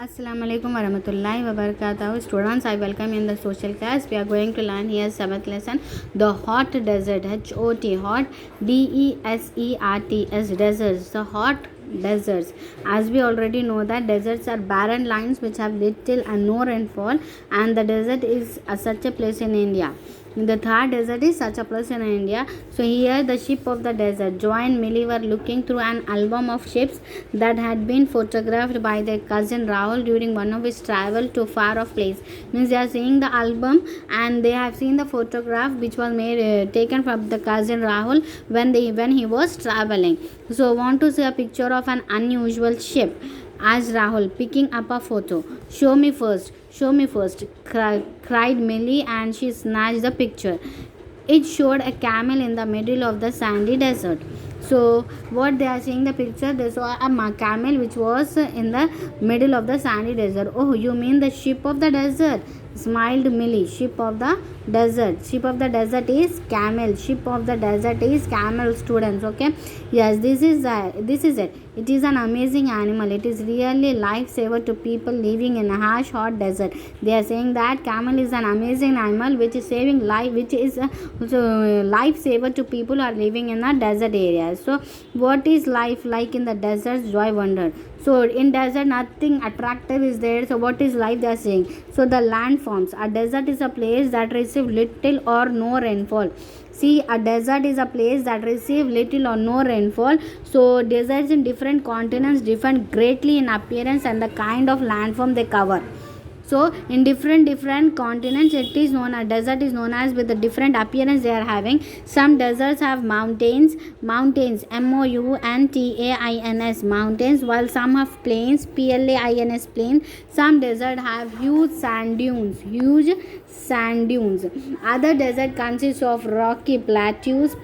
Assalamu alaikum warahmatullahi wabarakatuh. Students, I welcome you in the social class. We are going to learn here 7th lesson. The hot desert, H-O-T, hot, D-E-S-E-R-T-S, deserts. The hot deserts. As we already know that deserts are barren lands which have little and no rainfall, and the desert is such a place in India. The Thar desert is such a place in India. So here the ship of the desert. Joy and Millie were looking through an album of ships that had been photographed by their cousin Rahul during one of his travel to far off place. Means they are seeing the album and they have seen the photograph which was made taken from the cousin Rahul when he was traveling. So want to see a picture of an unusual ship. Asked Rahul, picking up a photo. Show me first, cried Millie, and she snatched the picture. It showed a camel in the middle of the sandy desert. So what they are seeing the picture, they saw a camel which was in the middle of the sandy desert. Oh, you mean the ship of the desert? Smiled Millie. Ship of the desert. Ship of the desert is camel. Ship of the desert is camel, students. Okay. Yes, this is it. It is an amazing animal. It is really lifesaver to people living in a harsh, hot desert. They are saying that camel is an amazing animal which is saving life, which is a lifesaver to people who are living in a desert area. So, what is life like in the desert? Joy wondered. So, in desert, nothing attractive is there. So, what is life? They are saying. So, the landforms. A desert is a place that receives little or no rainfall. See, a desert is a place that receives little or no rainfall. So deserts in different continents differ greatly in appearance and the kind of landform they cover. So in different continents, it is known as desert is known as with the different appearance they are having. Some deserts have mountains, mountains, mountains, while some have plains, plains, plain. Some desert have huge sand dunes. Other desert consists of rocky plateaus,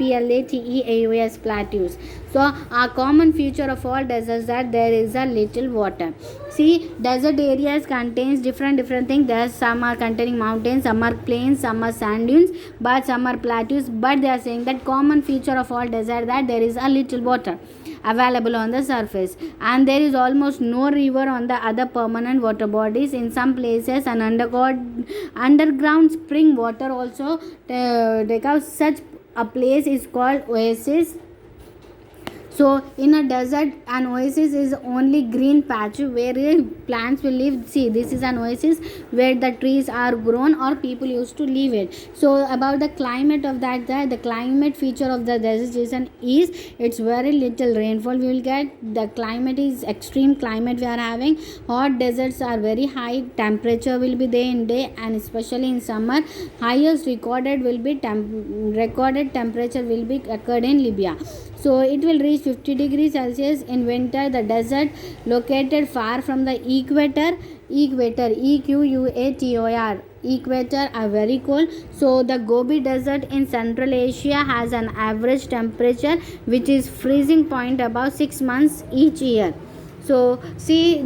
plateaus. So a common feature of all deserts that there is a little water. See, desert areas contains different things. There some are containing mountains, some are plains, some are sand dunes, but some are plateaus. But they are saying that common feature of all desert that there is a little water available on the surface, and there is almost no river on the other permanent water bodies. In some places, an underground spring water also because such a place is called oasis. So in a desert, an oasis is only green patch where plants will live. See, this is an oasis where the trees are grown or people used to live it. So about the climate of that, the climate feature of the desert is it's very little rainfall we will get. The climate is extreme climate we are having. Hot deserts are very high temperature will be there in day, and especially in summer highest recorded temperature will be occurred in Libya. So it will reach 50 degrees Celsius in winter. The desert located far from the equator, equator, equator are very cold. So the Gobi desert in Central Asia has an average temperature which is freezing point about 6 months each year. So see,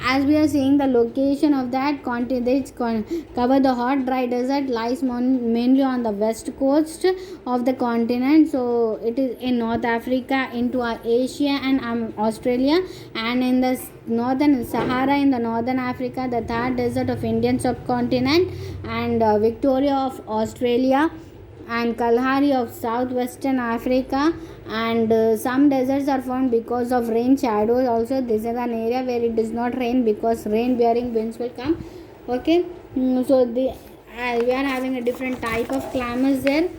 as we are seeing the location of that continent, cover the hot dry desert lies mainly on the west coast of the continent. So it is in North Africa, into Asia and Australia, and in the northern Sahara in the northern Africa, the Thar desert of Indian subcontinent, and Victoria of Australia, and Kalahari of southwestern Africa. And some deserts are found because of rain shadows. Also, this is an area where it does not rain because rain bearing winds will come. Okay, so we are having a different type of climates there.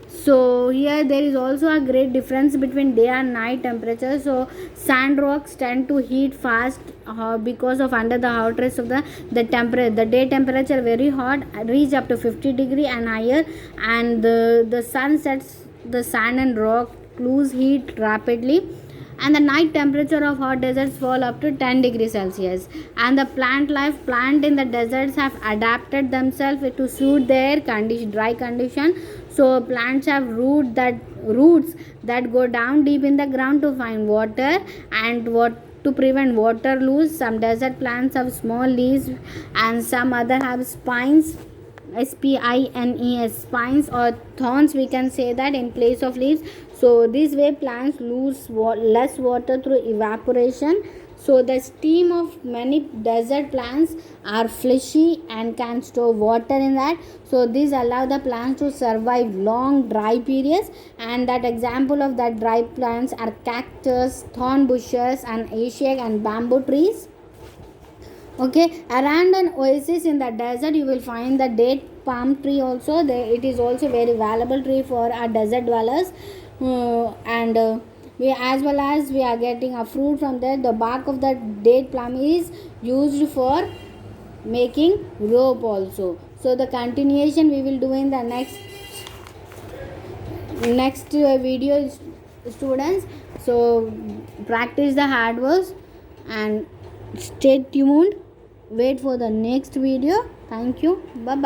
So here there is also a great difference between day and night temperature. So sand rocks tend to heat fast because of under the hot rays of the temperature. The day temperature very hot, reach up to 50 degree and higher, and the sun sets the sand and rock lose heat rapidly, and the night temperature of hot deserts fall up to 10 degrees Celsius. And the plant in the deserts have adapted themselves to suit their dry condition. So plants have roots that go down deep in the ground to find water and to prevent water loss. Some desert plants have small leaves and some other have spines, spines or thorns, we can say that, in place of leaves. So this way plants lose less water through evaporation. So the stem of many desert plants are fleshy and can store water in that. So these allow the plants to survive long dry periods, and that example of that dry plants are cactus, thorn bushes, and acacia and bamboo trees. Okay, around an oasis in the desert you will find the date palm tree also. It is also very valuable tree for our desert dwellers. And we, as well as we are getting a fruit from there. The bark of the date palm is used for making rope also. So the continuation we will do in the next video, students. So practice the hard works and stay tuned. Wait for the next video. Thank you. Bye bye.